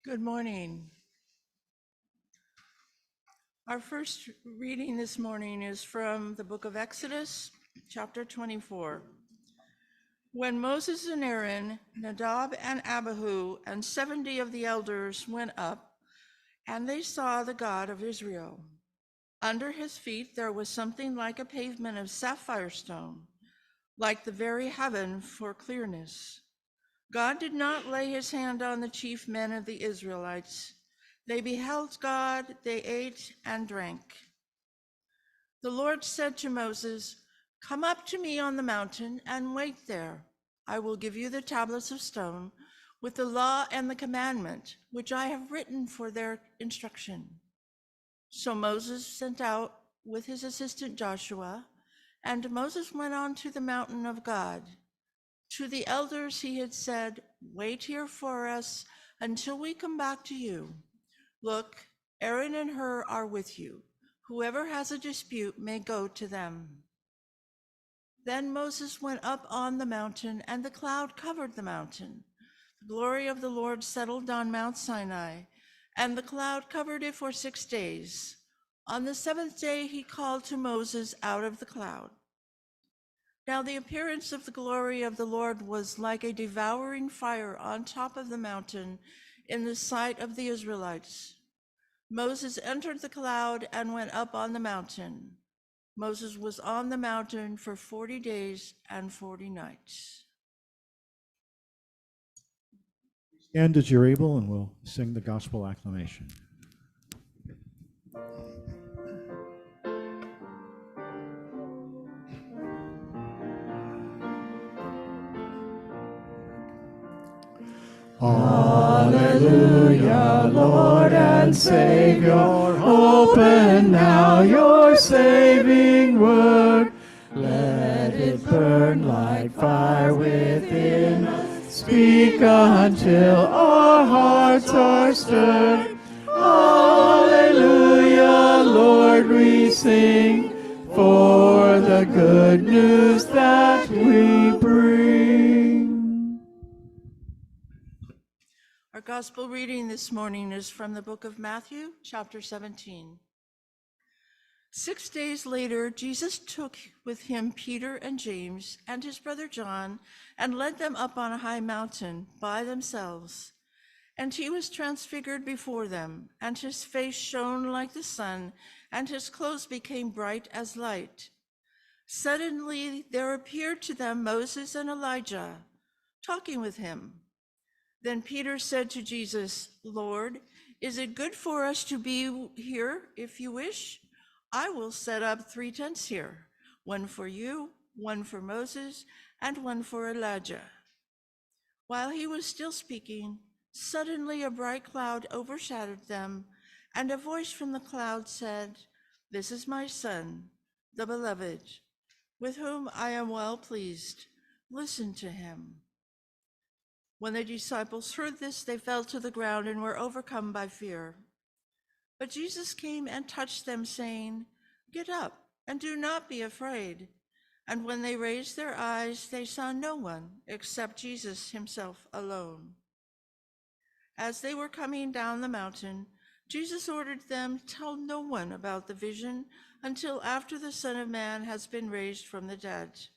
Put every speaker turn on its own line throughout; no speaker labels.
Good morning. Our first reading this morning is from the book of Exodus, chapter 24. When Moses and Aaron, Nadab and Abihu, and 70 of the elders went up, and they saw the God of Israel. Under his feet there was something like a pavement of sapphire stone, like the very heaven for clearness. God did not lay his hand on the chief men of the Israelites. They beheld God, they ate and drank. The Lord said to Moses, "Come up to me on the mountain and wait there. I will give you the tablets of stone with the law and the commandment, which I have written for their instruction." So Moses sent out with his assistant Joshua, and Moses went on to the mountain of God. To the elders he had said, "Wait here for us until we come back to you. Look, Aaron and Hur are with you. Whoever has a dispute may go to them." Then Moses went up on the mountain, and the cloud covered the mountain. The glory of the Lord settled on Mount Sinai, and the cloud covered it for 6 days. On the seventh day he called to Moses out of the cloud. Now the appearance of the glory of the Lord was like a devouring fire on top of the mountain in the sight of the Israelites. Moses entered the cloud and went up on the mountain. Moses was on the mountain for 40 days and 40 nights.
Stand as you're able, and we'll sing the gospel acclamation.
Hallelujah, Lord and Savior, open now your saving word. Let it burn like fire within us. Speak until our hearts are stirred. Hallelujah, Lord, we sing for the good news that we bring.
Our gospel reading this morning is from the book of Matthew, chapter 17. 6 days later, Jesus took with him Peter and James and his brother John and led them up on a high mountain by themselves. And he was transfigured before them, and his face shone like the sun, and his clothes became bright as light. Suddenly there appeared to them Moses and Elijah, talking with him. Then Peter said to Jesus, "Lord, is it good for us to be here? If you wish, I will set up 3 tents here, one for you, one for Moses, and one for Elijah." While he was still speaking, suddenly a bright cloud overshadowed them, and a voice from the cloud said, "This is my son, the beloved, with whom I am well pleased. Listen to him." When the disciples heard this, they fell to the ground and were overcome by fear. But Jesus came and touched them, saying, "Get up and do not be afraid." And when they raised their eyes, they saw no one except Jesus himself alone. As they were coming down the mountain, Jesus ordered them, "Tell no one about the vision until after the Son of Man has been raised from the dead."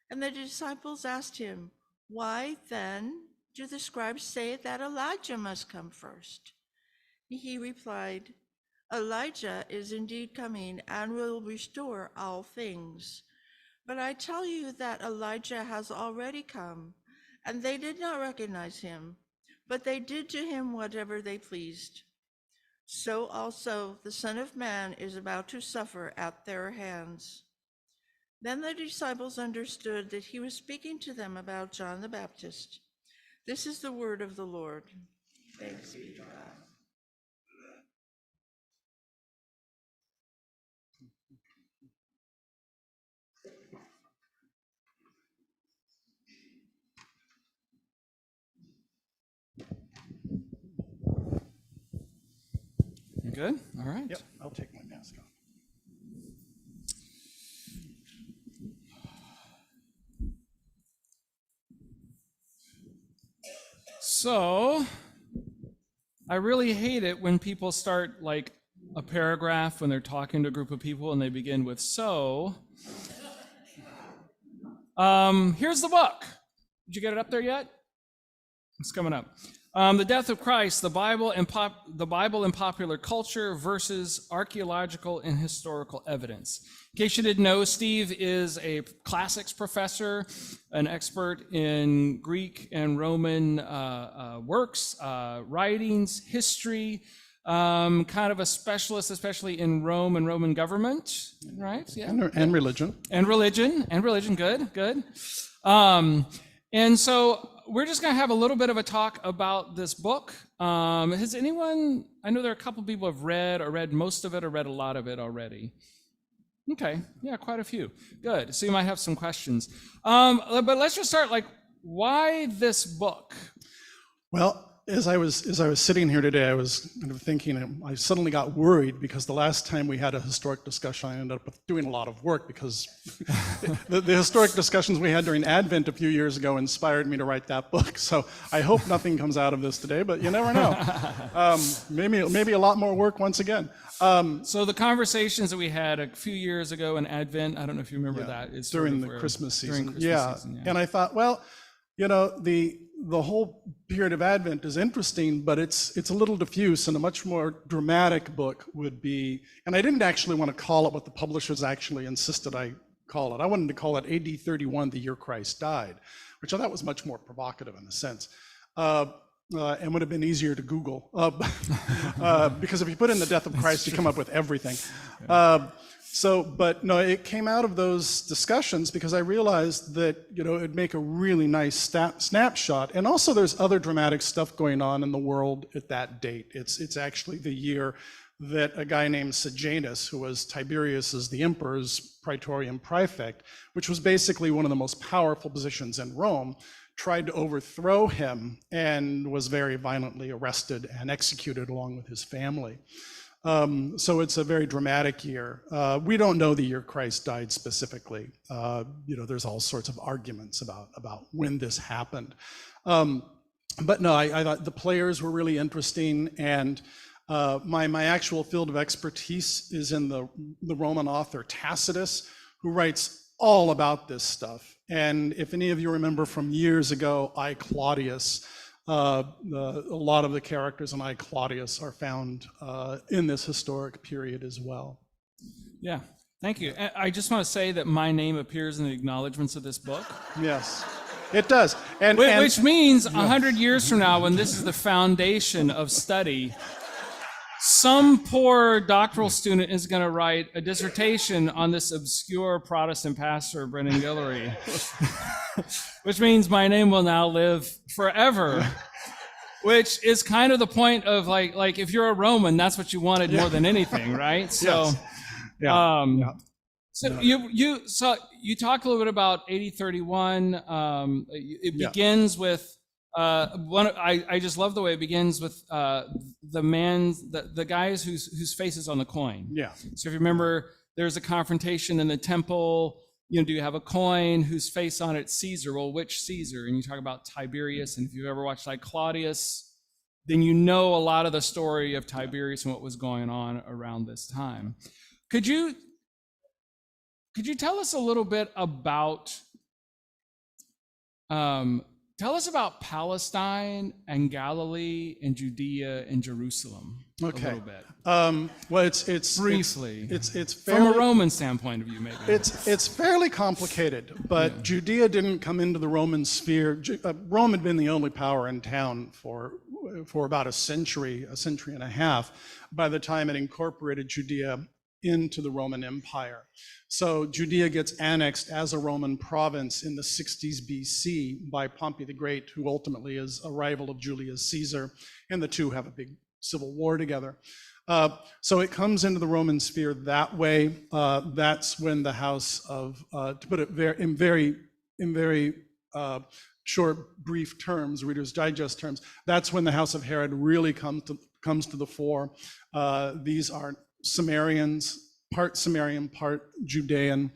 And the disciples asked him, "Why then do the scribes say that Elijah must come first?" He replied, "Elijah is indeed coming and will restore all things. But I tell you that Elijah has already come, and they did not recognize him, but they did to him whatever they pleased. So also the Son of Man is about to suffer at their hands." Then the disciples understood that he was speaking to them about John the Baptist. This is the word of the Lord. Thanks be to God.
You good? All right.
Yep, I'll take my mask off.
So, I really hate it when people start like a paragraph when they're talking to a group of people and they begin with, so, here's the book. Did you get it up there yet? It's coming up. The Death of Christ, the Bible and popular culture versus archaeological and historical evidence. In case you didn't know, Steve is a classics professor, an expert in Greek and Roman works, writings, history, kind of a specialist, especially in Rome and Roman government, right? Yeah.
And religion.
And religion, good. And so we're just going to have a little bit of a talk about this book. Has anyone, I know there are a couple people who have read most of it or read a lot of it already. Okay, yeah, quite a few. Good, so you might have some questions. But let's just start, like, why this book?
Well, as I was sitting here today, I was kind of thinking, I suddenly got worried because the last time we had a historic discussion, I ended up with doing a lot of work because the historic discussions we had during Advent a few years ago inspired me to write that book. So I hope nothing comes out of this today, but you never know. Maybe a lot more work once again.
So the conversations that we had a few years ago in Advent, I don't know if you remember that. It's
during the Christmas season. And I thought, well, you know, the whole period of Advent is interesting, but it's a little diffuse, and a much more dramatic book would be, and I didn't actually want to call it what the publishers actually insisted I call it. I wanted to call it AD 31, the year Christ died, which I thought was much more provocative in a sense. And would have been easier to Google, because if you put in the death of Christ, you come up with everything. But no, it came out of those discussions because I realized that, you know, it'd make a really nice snapshot. And also there's other dramatic stuff going on in the world at that date. It's actually the year that a guy named Sejanus, who was Tiberius's, the emperor's praetorian prefect, which was basically one of the most powerful positions in Rome, tried to overthrow him and was very violently arrested and executed along with his family. So it's a very dramatic year. We don't know the year Christ died specifically. You know, there's all sorts of arguments about when this happened. But no, I thought the players were really interesting, and my actual field of expertise is in the Roman author Tacitus, who writes all about this stuff. And if any of you remember from years ago, I Claudius, a lot of the characters in I Claudius are found in this historic period as well.
Yeah, thank you. I just want to say that my name appears in the acknowledgments of this book.
Yes, it does.
Which means 100 years from now, when this is the foundation of study, some poor doctoral student is going to write a dissertation on this obscure Protestant pastor, Brennan Guillory, which means my name will now live forever, which is kind of the point of like if you're a Roman, that's what you wanted more than anything, right? So,
yes.
So you talked a little bit about AD 31. It begins with I just love the way it begins with the guys whose face is on the coin.
Yeah.
So if you remember, there's a confrontation in the temple. You know, do you have a coin whose face on it? Caesar. Well, which Caesar? And you talk about Tiberius. And if you've ever watched like Claudius, then you know a lot of the story of Tiberius and what was going on around this time. Could you tell us a little bit about tell us about Palestine and Galilee and Judea and Jerusalem a little bit.
Well, it's
briefly.
It's
from a Roman standpoint of view, maybe.
It's fairly complicated, but Judea didn't come into the Roman sphere. Rome had been the only power in town for about a century and a half by the time it incorporated Judea into the Roman Empire. So Judea gets annexed as a Roman province in the 60s BC by Pompey the Great, who ultimately is a rival of Julius Caesar, and the two have a big civil war together. So it comes into the Roman sphere that way. That's when the house of, to put it in very short, brief terms, Reader's Digest terms, that's when the house of Herod really comes to the fore. These are Sumerians, part Sumerian, part Judean.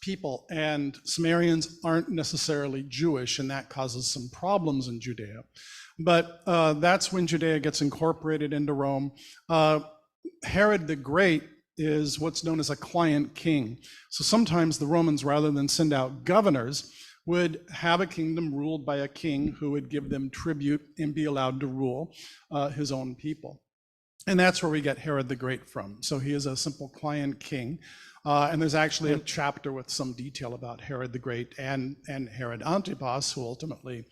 people, and Sumerians aren't necessarily Jewish, and that causes some problems in Judea. But that's when Judea gets incorporated into Rome. Herod the Great is what's known as a client king. So sometimes the Romans, rather than send out governors, would have a kingdom ruled by a king who would give them tribute and be allowed to rule his own people. And that's where we get Herod the Great from. So he is a simple client king. And there's actually a chapter with some detail about Herod the Great and Herod Antipas, who ultimately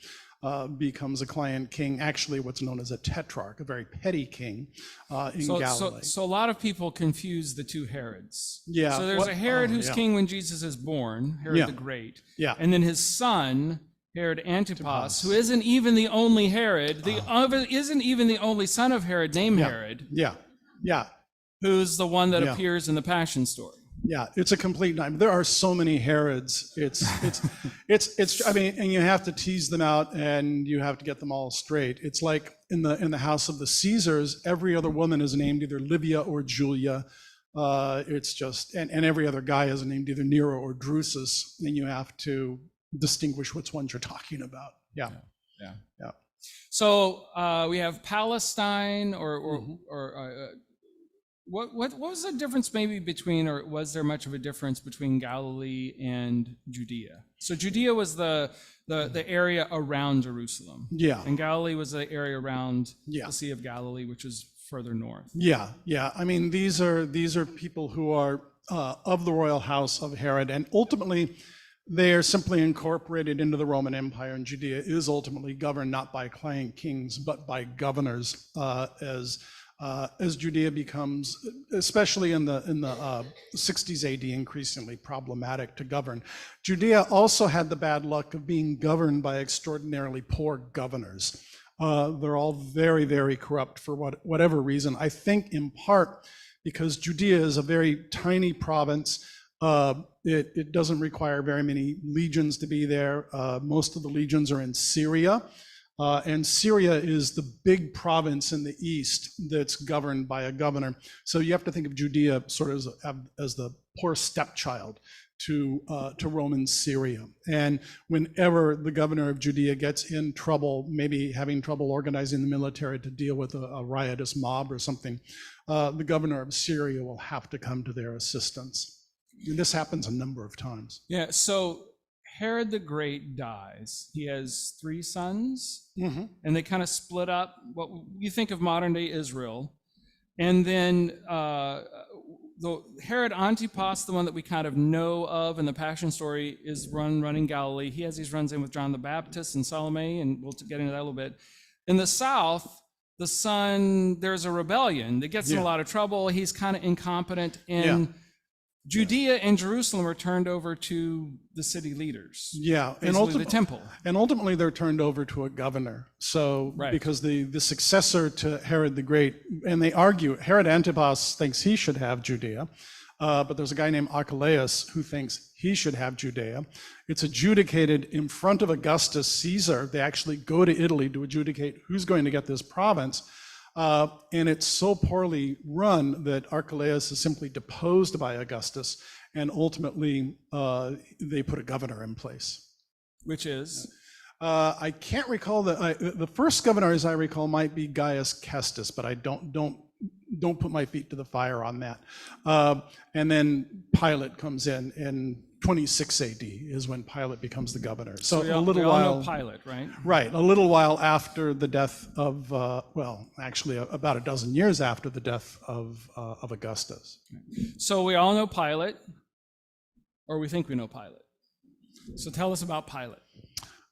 becomes a client king, actually what's known as a tetrarch, a very petty king in Galilee.
So a lot of people confuse the two Herods.
Yeah.
So there's a Herod who's
yeah.
king when Jesus is born, Herod
Yeah.
the Great.
Yeah.
And then his son, Herod Antipas, who isn't even the only Herod, isn't even the only son of Herod named Herod,
Yeah, yeah,
who's the one that
Yeah.
appears in the Passion story.
yeah. It's a complete nightmare. There are so many Herods. It's. I mean, and you have to tease them out, and you have to get them all straight. It's like in the house of the Caesars, every other woman is named either Livia or Julia. It's just, and every other guy is named either Nero or Drusus, and you have to distinguish which ones you're talking about. Yeah.
So we have Palestine,
Mm-hmm.
What was the difference maybe between, or was there much of a difference between Galilee and Judea? So Judea was the area around Jerusalem.
Yeah.
And Galilee was the area around
Yeah.
the Sea of Galilee, which is further north.
Yeah, yeah. I mean, these are people who are of the royal house of Herod, and ultimately they are simply incorporated into the Roman Empire, and Judea is ultimately governed not by client kings but by governors as Judea becomes, especially in the 60s AD, increasingly problematic to govern. Judea also had the bad luck of being governed by extraordinarily poor governors. They're all very, very corrupt for whatever reason. I think in part because Judea is a very tiny province. It doesn't require very many legions to be there. Most of the legions are in Syria. And Syria is the big province in the east that's governed by a governor. So you have to think of Judea sort of as the poor stepchild to Roman Syria. And whenever the governor of Judea gets in trouble, maybe having trouble organizing the military to deal with a riotous mob or something, the governor of Syria will have to come to their assistance. And this happens a number of times.
Yeah, so Herod the Great dies. He has 3 sons, and they kind of split up what you think of modern day Israel. And then the Herod Antipas, the one that we kind of know of in the Passion story, is running Galilee. He has these runs in with John the Baptist and Salome, and we'll get into that a little bit. In the south, the son, there's a rebellion that gets in a lot of trouble. He's kind of incompetent, and Judea and Jerusalem are turned over to the city leaders. Yeah, and ultimately the temple.
And ultimately they're turned over to a governor. So because the successor to Herod the Great, and they argue, Herod Antipas thinks he should have Judea, but there's a guy named Archelaus who thinks he should have Judea. It's adjudicated in front of Augustus Caesar. They actually go to Italy to adjudicate who's going to get this province. And it's so poorly run that Archelaus is simply deposed by Augustus, and ultimately they put a governor in place.
Which is?
I can't recall the first governor, as I recall, might be Gaius Kestis, but I don't put my feet to the fire on that. And then Pilate comes in 26 AD is when Pilate becomes the governor. So
we
a little
all
while.
know Pilate, right?
Right, a little while after the death of, well, actually about a dozen years after the death of Augustus.
So we all know Pilate, or we think we know Pilate. So tell us about Pilate.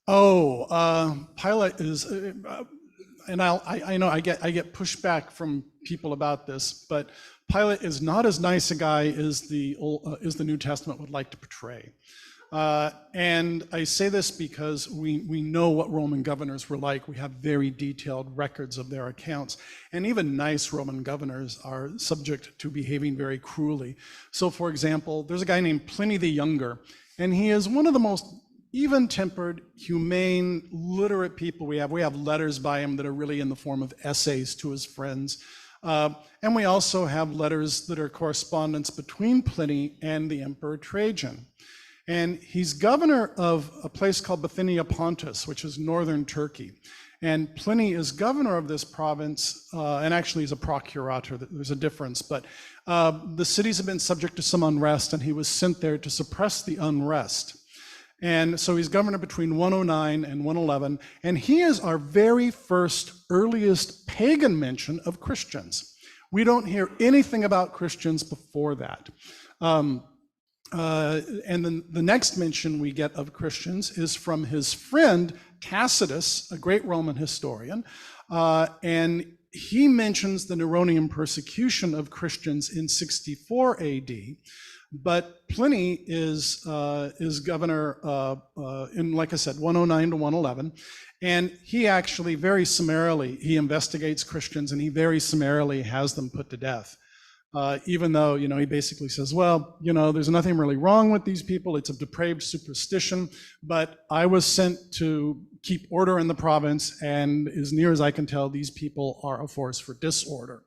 Pilate is, and I know I get pushback from people about this, but Pilate is not as nice a guy as the New Testament would like to portray. And I say this because we know what Roman governors were like. We have very detailed records of their accounts. And even nice Roman governors are subject to behaving very cruelly. So for example, there's a guy named Pliny the Younger, and he is one of the most even-tempered, humane, literate people we have. We have letters by him that are really in the form of essays to his friends. And we also have letters that are correspondence between Pliny and the Emperor Trajan. And he's governor of a place called Bithynia Pontus, which is northern Turkey. And Pliny is governor of this province, and actually he's a procurator, there's a difference, but the cities have been subject to some unrest, and he was sent there to suppress the unrest. And so he's governor between 109 and 111, and he is our very first, earliest pagan mention of Christians. We don't hear anything about Christians before that. And then the next mention we get of Christians is from his friend Tacitus, a great Roman historian, and he mentions the Neronian persecution of Christians in 64 AD. But Pliny is governor in, like I said, 109 to 111, and he actually very summarily, he investigates Christians and he very summarily has them put to death. Even though, he basically says, well, there's nothing really wrong with these people. It's a depraved superstition, but I was sent to keep order in the province, and as near as I can tell, these people are a force for disorder.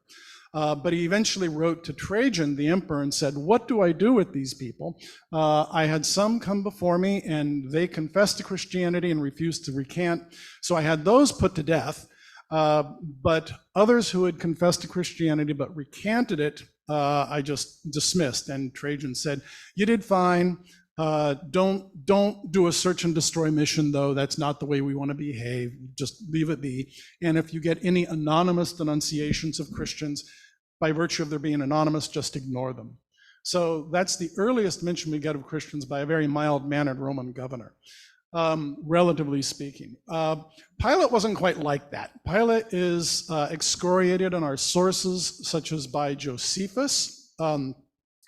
But he eventually wrote to Trajan, the emperor, and said, what do I do with these people? I had some come before me, and they confessed to Christianity and refused to recant, so I had those put to death. But others who had confessed to Christianity but recanted it, I just dismissed. And Trajan said, you did fine. Don't do a search and destroy mission, though. That's not the way we want to behave. Just leave it be. And if you get any anonymous denunciations of Christians, by virtue of their being anonymous, just ignore them. So that's the earliest mention we get of Christians by a very mild-mannered Roman governor. Relatively speaking. Pilate wasn't quite like that. Pilate is excoriated in our sources, such as by Josephus,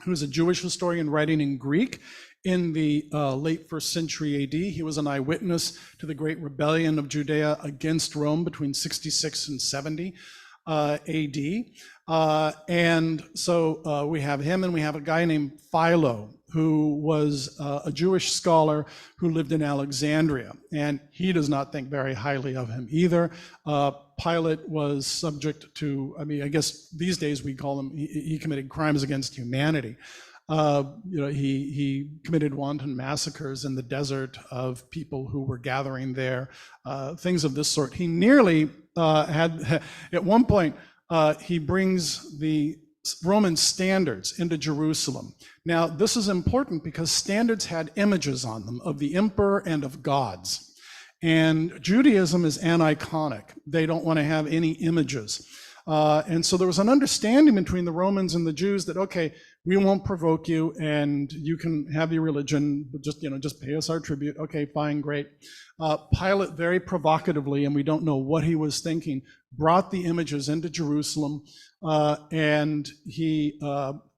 who's a Jewish historian writing in Greek in the late 1st century AD. He was an eyewitness to the great rebellion of Judea against Rome between 66 and 70 AD. And so we have him, and we have a guy named Philo, who was a Jewish scholar who lived in Alexandria, and he does not think very highly of him either. Pilate was subject to, I guess these days we call him, he committed crimes against humanity. He committed wanton massacres in the desert of people who were gathering there, things of this sort. He nearly had, at one point, he brings the Roman standards into Jerusalem. Now, this is important because standards had images on them of the emperor and of gods. And Judaism is aniconic. They don't want to have any images. And so there was an understanding between the Romans and the Jews that, okay, we won't provoke you and you can have your religion, but just pay us our tribute. Okay, fine, great. Pilate very provocatively, and we don't know what he was thinking, brought the images into Jerusalem, and he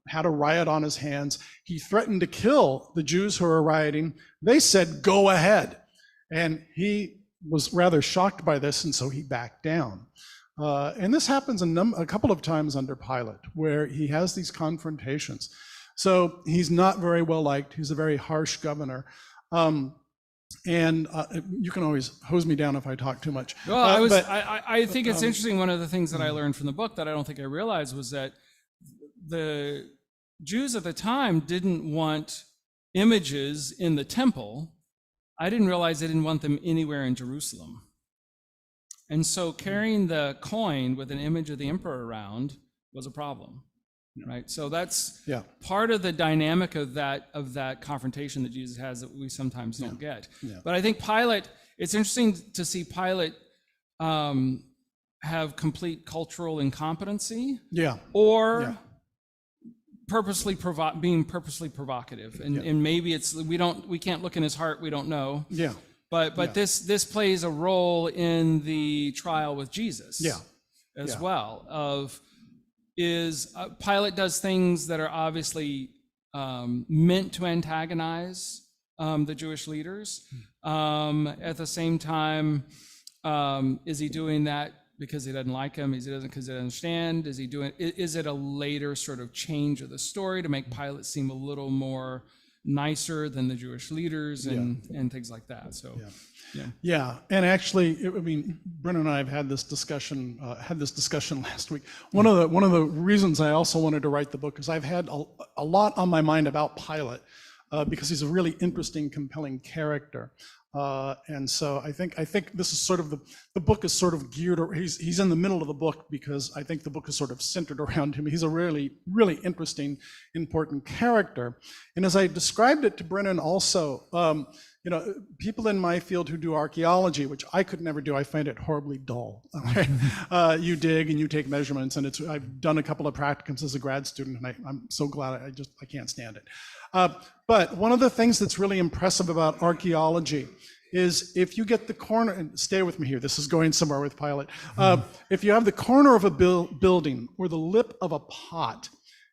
had a riot on his hands. He threatened to kill the Jews who were rioting. They said, go ahead. And he was rather shocked by this, and so he backed down. And this happens a couple of times under Pilate, where he has these confrontations. So he's not very well liked. He's a very harsh governor. And you can always hose me down if I talk too much.
Well, I think it's interesting. One of the things that I learned from the book that I don't think I realized was that the Jews at the time didn't want images in the temple. I didn't realize they didn't want them anywhere in Jerusalem. And so carrying the coin with an image of the emperor around was a problem, right? So that's part of the dynamic of that confrontation that Jesus has that we sometimes don't get. Yeah. But I think Pilate, it's interesting to see Pilate have complete cultural incompetency, or purposely being purposely provocative, and maybe it's we can't look in his heart, we don't know. Yeah. But this plays a role in the trial with Jesus as well. Pilate does things that are obviously meant to antagonize the Jewish leaders. At the same time, is he doing that because he doesn't like him? Is he doesn't because he doesn't understand? Is it a later sort of change of the story to make Pilate seem a little more nicer than the Jewish leaders and things like that? So and actually, Brennan and I have had this discussion last week. One of the reasons I also wanted to write the book is I've had a lot on my mind about Pilate
because he's a really interesting, compelling character. And so I think this is sort of the book is sort of geared, or he's in the middle of the book because I think the book is sort of centered around him. He's a really, really interesting, important character. And as I described it to Brennan also, people in my field who do archaeology, which I could never do, I find it horribly dull. You dig and you take measurements, and I've done a couple of practicums as a grad student, and I'm so glad I can't stand it. But one of the things that's really impressive about archaeology is if you get the corner, and stay with me here, this is going somewhere with Pilate. If you have the corner of a building or the lip of a pot,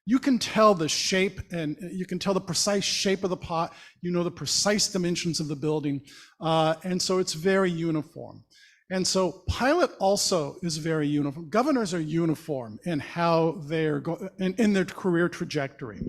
you can tell the shape, and you can tell the precise shape of the pot, you know the precise dimensions of the building, and so it's very uniform. And so Pilate also is very uniform. Governors are uniform in how they're in their career trajectory.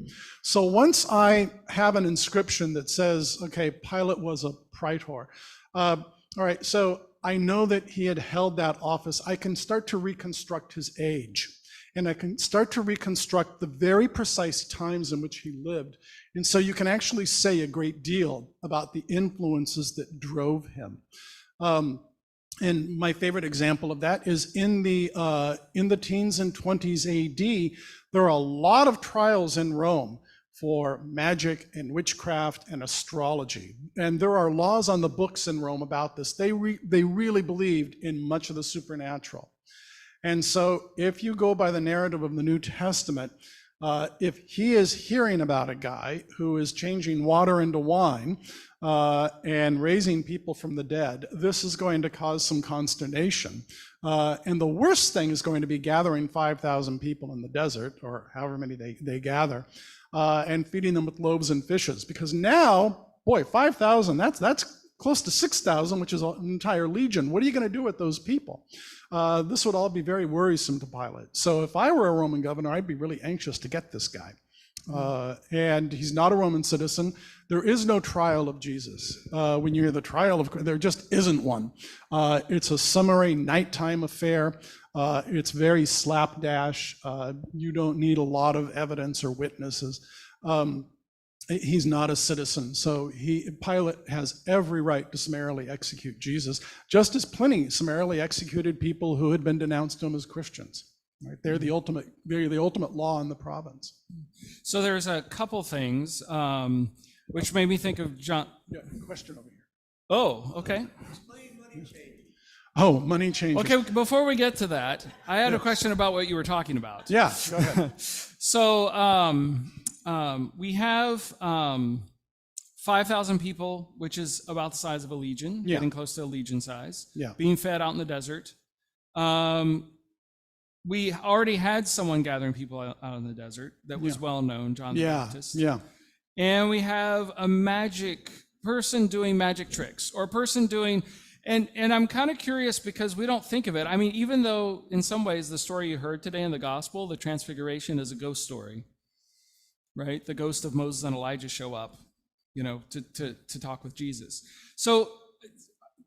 So once I have an inscription that says, okay, Pilate was a praetor, all right, so I know that he had held that office. I can start to reconstruct his age, and I can start to reconstruct the very precise times in which he lived. And so you can actually say a great deal about the influences that drove him. And my favorite example of that is in the teens and 20s AD, there are a lot of trials in Rome for magic and witchcraft and astrology. And there are laws on the books in Rome about this. They really believed in much of the supernatural. And so if you go by the narrative of the New Testament, if he is hearing about a guy who is changing water into wine, and raising people from the dead, this is going to cause some consternation. And the worst thing is going to be gathering 5,000 people in the desert, or however many they gather, and feeding them with loaves and fishes. Because now, boy, 5,000, that's close to 6,000, which is an entire legion. What are you going to do with those people? This would all be very worrisome to Pilate. So if I were a Roman governor, I'd be really anxious to get this guy. And he's not a Roman citizen. There is no trial of Jesus. When you hear the trial of, there just isn't one. It's a summary nighttime affair. It's very slapdash. You don't need a lot of evidence or witnesses. He's not a citizen, so Pilate has every right to summarily execute Jesus, just as Pliny summarily executed people who had been denounced to him as Christians. Right? They're the ultimate law in the province.
So there's a couple things which made me think of John.
Yeah, question over here.
Oh, okay.
Oh, money changes.
Okay, before we get to that, I had a question about what you were talking about.
Yeah, go ahead.
So we have 5,000 people, which is about the size of a legion, getting close to a legion size, being fed out in the desert. We already had someone gathering people out in the desert that was well known, John the Baptist. Yeah. And we have a magic person doing magic tricks, or a person doing, and I'm kind of curious because we don't think of it. I mean, even though in some ways the story you heard today in the gospel, the Transfiguration, is a ghost story, right? The ghost of Moses and Elijah show up, to talk with Jesus. So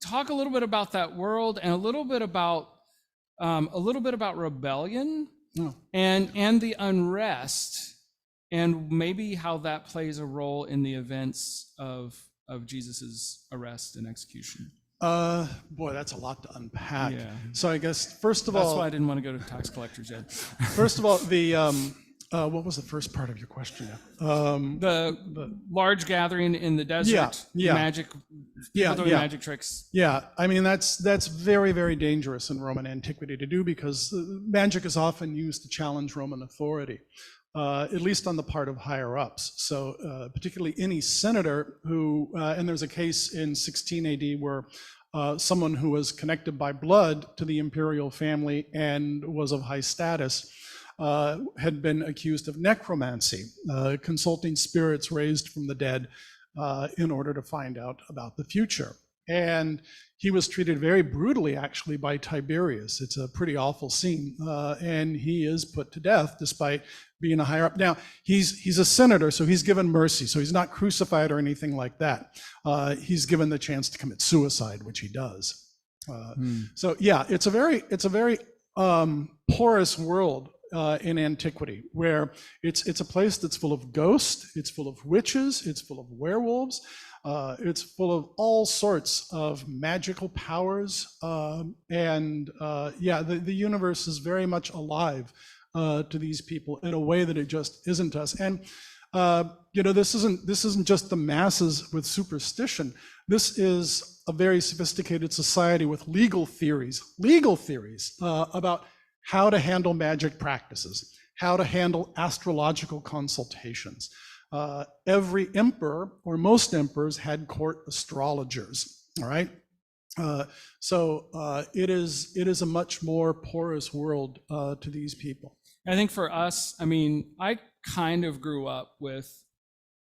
talk a little bit about that world, and a little bit about rebellion and the unrest, and maybe how that plays a role in the events of Jesus's arrest and execution.
Boy, that's a lot to unpack. Yeah. So I guess first of all,
that's why I didn't want to go to tax collectors yet.
First of all, what was the first part of your question?
The large gathering in the desert, magic, people doing magic tricks.
Yeah, I mean that's very, very dangerous in Roman antiquity to do, because magic is often used to challenge Roman authority, at least on the part of higher ups. So particularly any senator who, and there's a case in 16 AD where someone who was connected by blood to the imperial family and was of high status had been accused of necromancy, consulting spirits raised from the dead in order to find out about the future. And he was treated very brutally, actually, by Tiberius. It's a pretty awful scene. And he is put to death despite being a higher up. Now, he's a senator, so he's given mercy. So he's not crucified or anything like that. He's given the chance to commit suicide, which he does. So yeah, it's a very porous world. in antiquity, where it's a place that's full of ghosts, it's full of witches, it's full of werewolves, it's full of all sorts of magical powers, and the universe is very much alive to these people in a way that it just isn't to us. And this isn't just the masses with superstition. This is a very sophisticated society with legal theories about how to handle magic practices, how to handle astrological consultations. Every emperor, or most emperors, had court astrologers, all right? So it is a much more porous world to these people.
I think for us, I mean, I kind of grew up with,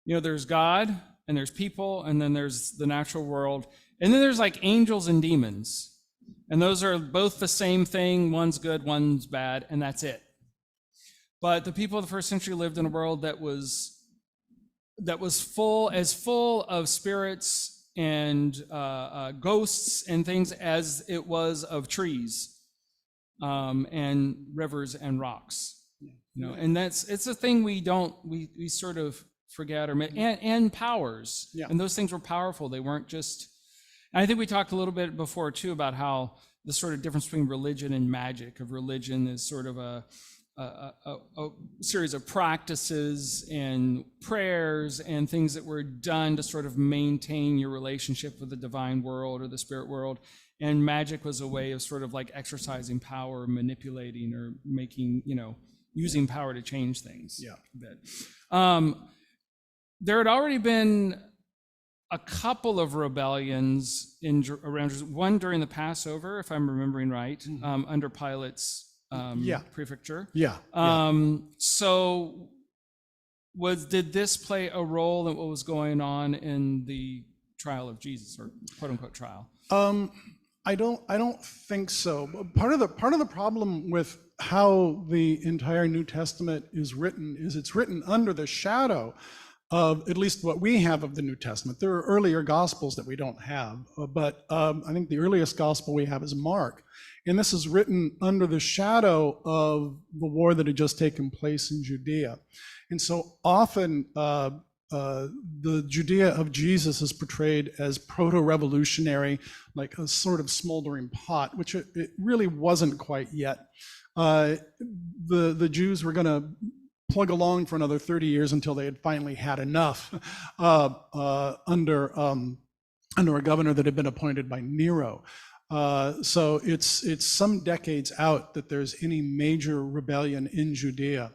there's God, and there's people, and then there's the natural world, and then there's like angels and demons. And those are both the same thing. One's good, one's bad, and that's it. But the people of the first century lived in a world that was full of spirits and ghosts and things as it was of trees and rivers and rocks. And it's a thing we sort of forget and powers. Yeah. And those things were powerful. They weren't just. And I think we talked a little bit before too about how the sort of difference between religion and magic. Of religion is sort of a series of practices and prayers and things that were done to sort of maintain your relationship with the divine world or the spirit world. And magic was a way of sort of like exercising power, manipulating, or making, using power to change things.
Yeah.
A bit. There had already been a couple of rebellions around one during the Passover, if I'm remembering right, under Pilate's prefecture.
Yeah.
So did this play a role in what was going on in the trial of Jesus, or quote unquote trial?
I don't think so. Part of the problem with how the entire New Testament is written is it's written under the shadow of at least what we have of the New Testament. There are earlier gospels that we don't have, but I think the earliest gospel we have is Mark. And this is written under the shadow of the war that had just taken place in Judea. And so often the Judea of Jesus is portrayed as proto-revolutionary, like a sort of smoldering pot, which it really wasn't quite yet. The Jews were going to plug along for another 30 years until they had finally had enough under a governor that had been appointed by Nero. So it's some decades out that there's any major rebellion in Judea.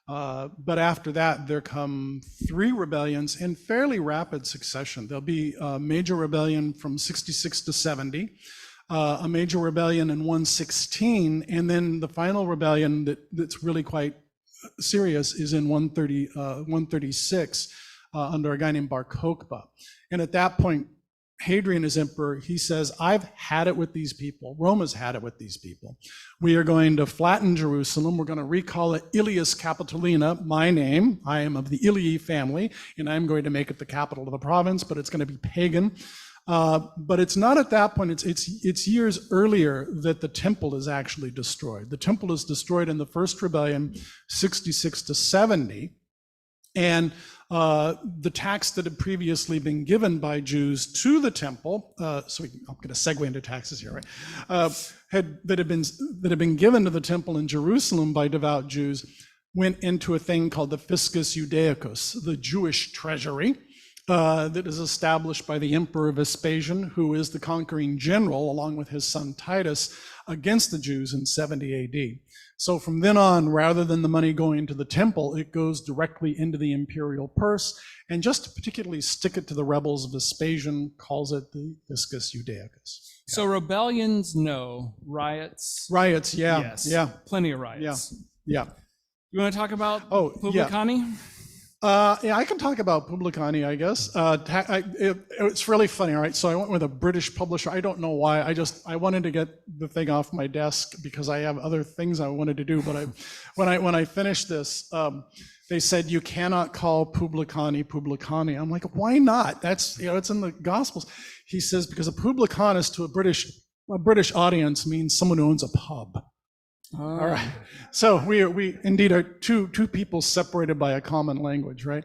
But after that, there come 3 rebellions in fairly rapid succession. There'll be a major rebellion from 66 to 70, a major rebellion in 116, and then the final rebellion that's really quite serious is in 136 under a guy named Bar Kokhba. And at that point, Hadrian is emperor. He says, I've had it with these people. Rome has had it with these people. We are going to flatten Jerusalem. We're going to recall it Ilias Capitolina, my name. I am of the Ilii family, and I'm going to make it the capital of the province, but it's going to be pagan. But it's not at that point. It's years earlier that the temple is actually destroyed. The temple is destroyed in the first rebellion, 66 to 70. And the tax that had previously been given by Jews to the temple, I'm going to segue into taxes here, right? That had been given to the temple in Jerusalem by devout Jews, went into a thing called the Fiscus Judaicus, the Jewish treasury, that is established by the Emperor Vespasian, who is the conquering general, along with his son Titus, against the Jews in 70 AD. So from then on, rather than the money going to the temple, it goes directly into the imperial purse, and just to particularly stick it to the rebels, Vespasian calls it the Fiscus Judaicus. Yeah.
So rebellions, no. Riots?
Riots, yeah.
Yes.
Yeah.
Plenty of riots.
Yeah.
You want to talk about
Yeah,
Publicani?
I can talk about Publicani, I guess. It's really funny, all right? So I went with a British publisher. I don't know why. I wanted to get the thing off my desk because I have other things I wanted to do. But when I finished this, they said you cannot call Publicani. I'm like, why not? That's it's in the Gospels. He says because a publicanus to a British audience means someone who owns a pub. All right. So we indeed are two people separated by a common language, right?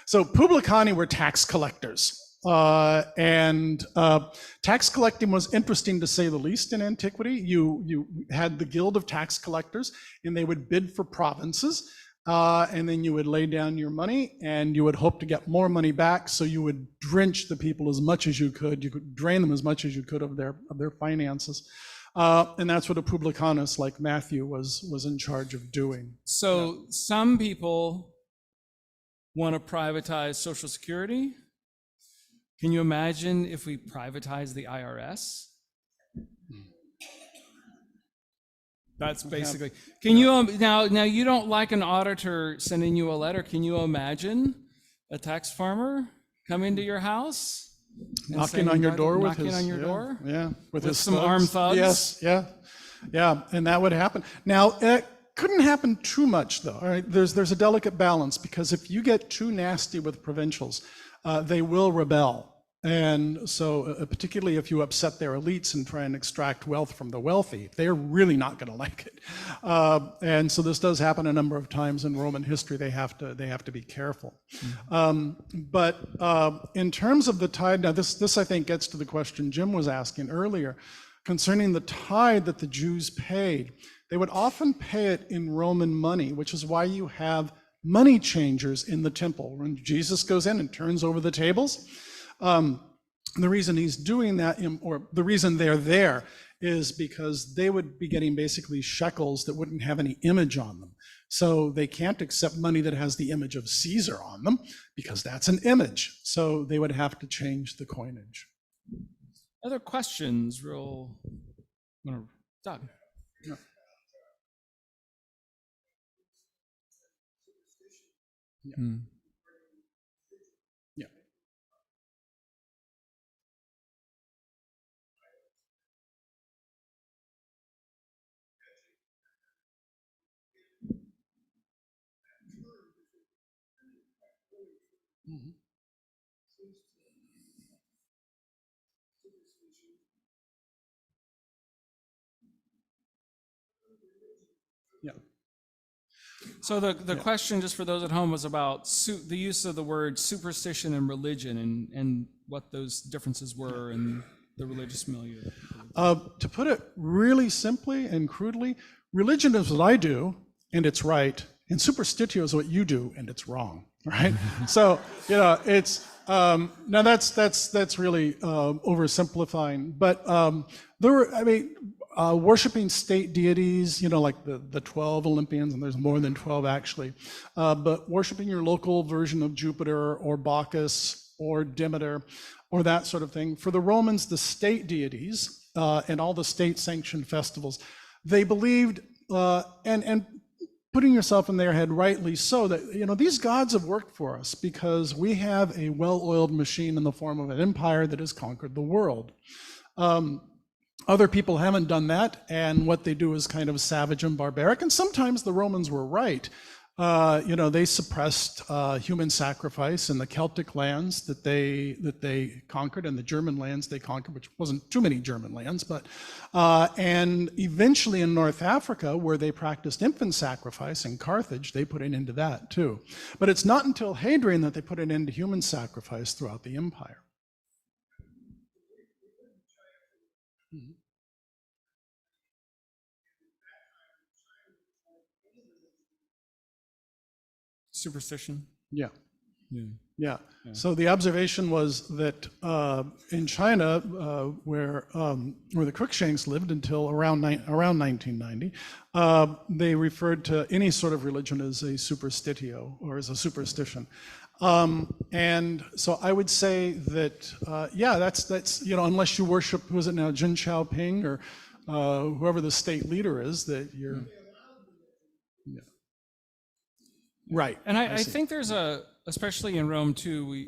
So publicani were tax collectors. And tax collecting was interesting to say the least in antiquity. You had the guild of tax collectors, and they would bid for provinces, and then you would lay down your money, and you would hope to get more money back. So you would drench the people as much as you could. You could drain them as much as you could of their finances. And that's what a publicanus like Matthew was in charge of doing.
So some people want to privatize Social Security. Can you imagine if we privatize the IRS? That's basically. Can you now you don't like an auditor sending you a letter? Can you imagine a tax farmer coming to your house?
Knocking on your door with
knocking on your door?
Yeah, with his
some
thugs.
armed thugs?
Yes, yeah, and that would happen. Now, it couldn't happen too much, though. All right, there's a delicate balance, because if you get too nasty with provincials, they will rebel. And so particularly if you upset their elites and try and extract wealth from the wealthy, they're really not going to like it. And so this does happen a number of times in Roman history. They have to be careful. But in terms of the tithe, now this I think gets to the question Jim was asking earlier concerning the tithe that the Jews paid. They would often pay it in Roman money, which is why you have money changers in the temple. When Jesus goes in and turns over the tables, the reason he's doing that, or the reason they're there, is because they would be getting basically shekels that wouldn't have any image on them. So they can't accept money that has the image of Caesar on them, because that's an image. So they would have to change the coinage.
Other questions, Doug?
Yeah.
Hmm.
Yeah. Mhm. Yeah.
So the question, just for those at home, was about the use of the word superstition and religion, and what those differences were in the religious milieu.
To put it really simply and crudely, religion is what I do, and it's right, and superstitio is what you do, and it's wrong, right? So, it's, now that's really oversimplifying, but there were, worshiping state deities, like the 12 Olympians, and there's more than 12 actually, but worshiping your local version of Jupiter or Bacchus or Demeter or that sort of thing. For the Romans, the state deities and all the state-sanctioned festivals, they believed, and putting yourself in their head rightly so, that these gods have worked for us because we have a well-oiled machine in the form of an empire that has conquered the world. Other people haven't done that, and what they do is kind of savage and barbaric, and sometimes the Romans were right. They suppressed human sacrifice in the Celtic lands that they conquered, and the German lands they conquered, which wasn't too many German lands, but and eventually in North Africa, where they practiced infant sacrifice in Carthage, they put an end to that too. But it's not until Hadrian that they put an end to human sacrifice throughout the empire. Mm-hmm.
Superstition.
Yeah.
Yeah.
Yeah. So the observation was that in China, where the Cruikshanks lived until around 1990, they referred to any sort of religion as a superstitio, or as a superstition. And so I would say that, that's unless you worship, who is it now, Jin Xiaoping or whoever the state leader is, that you're. Yeah. Right.
And I think there's especially in Rome too,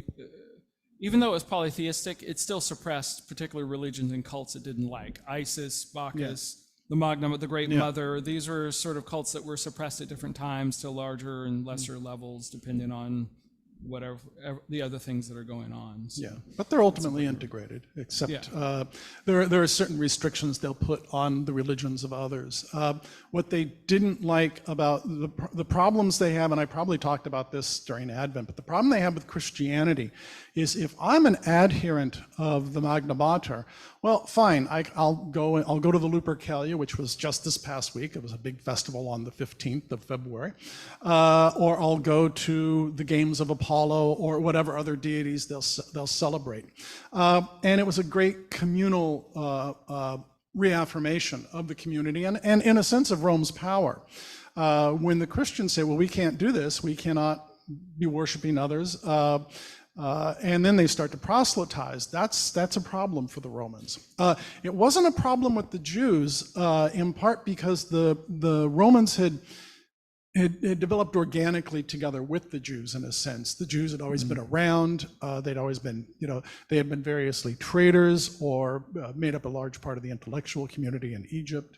even though it was polytheistic, it still suppressed particular religions and cults it didn't like. Isis, Bacchus, the Magna, the Great Mother. These were sort of cults that were suppressed at different times to larger and lesser levels, depending on whatever the other things that are going on. So.
Yeah, but they're ultimately integrated, except there are certain restrictions they'll put on the religions of others. What they didn't like about the problems they have, and I probably talked about this during Advent, but the problem they have with Christianity is if I'm an adherent of the Magna Mater, well, fine, I'll go to the Lupercalia, which was just this past week. It was a big festival on the 15th of February. Or I'll go to the games of Apollo or whatever other deities they'll celebrate. And it was a great communal reaffirmation of the community and in a sense of Rome's power. When the Christians say, well, we can't do this, we cannot be worshiping others, and then they start to proselytize. That's a problem for the Romans. It wasn't a problem with the Jews, in part because the Romans had developed organically together with the Jews in a sense. The Jews had always been around. They'd always been, they had been variously traders or made up a large part of the intellectual community in Egypt.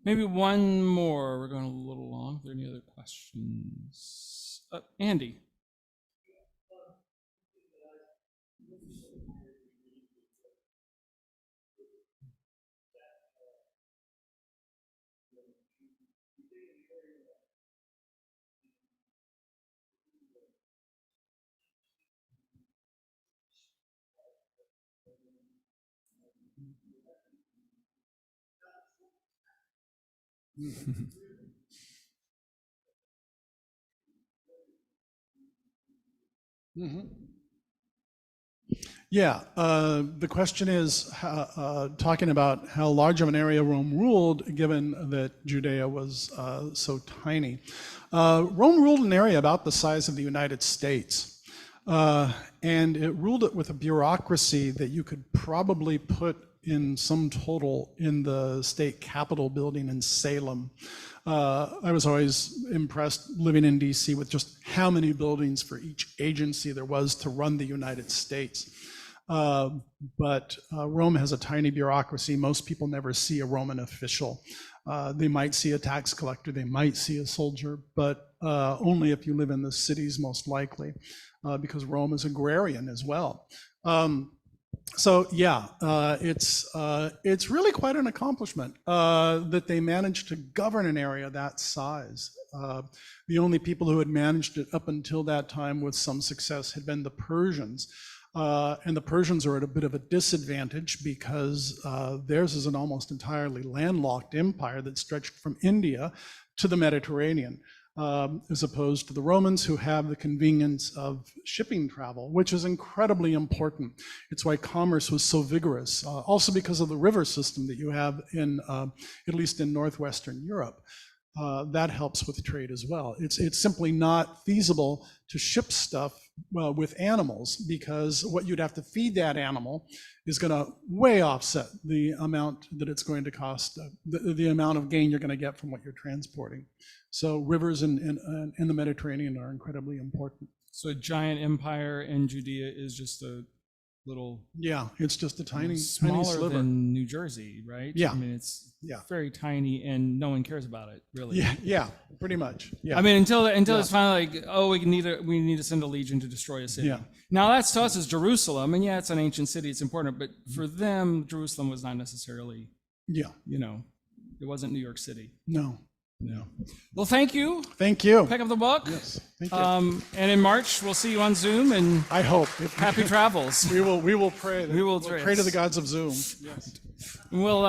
Maybe one more. We're going a little long. Are there any other questions? Andy.
Yeah, the question is talking about how large of an area Rome ruled, given that Judea was so tiny. Rome ruled an area about the size of the United States, and it ruled it with a bureaucracy that you could probably put in sum total in the state capitol building in Salem. I was always impressed living in DC with just how many buildings for each agency there was to run the United States. But Rome has a tiny bureaucracy. Most people never see a Roman official. They might see a tax collector, they might see a soldier, but only if you live in the cities, most likely, because Rome is agrarian as well. So yeah, it's really quite an accomplishment that they managed to govern an area that size. The only people who had managed it up until that time with some success had been the Persians. And the Persians are at a bit of a disadvantage because theirs is an almost entirely landlocked empire that stretched from India to the Mediterranean. As opposed to the Romans, who have the convenience of shipping travel, which is incredibly important. It's why commerce was so vigorous, also because of the river system that you have in, at least in northwestern Europe. That helps with trade as well. It's simply not feasible to ship stuff with animals, because what you'd have to feed that animal is going to way offset the amount that it's going to cost, the amount of gain you're going to get from what you're transporting. So rivers in the Mediterranean are incredibly important.
So a giant empire in Judea is just a little...
Yeah, it's just a tiny
smaller
sliver.
Than New Jersey, right?
Yeah.
I mean, it's very tiny and no one cares about it, really.
Yeah, pretty much. Yeah.
I mean, until it's finally like, oh, we need to send a legion to destroy a city.
Yeah.
Now that's to us as Jerusalem, and yeah, it's an ancient city, it's important, but for them, Jerusalem was not necessarily, it wasn't New York City.
No.
Well, thank you.
Thank you.
Pick up the book.
Yes. Thank you.
And in March, we'll see you on Zoom, and
I hope.
happy travels.
We will pray.
We will
pray to the gods of Zoom. Yes.
We'll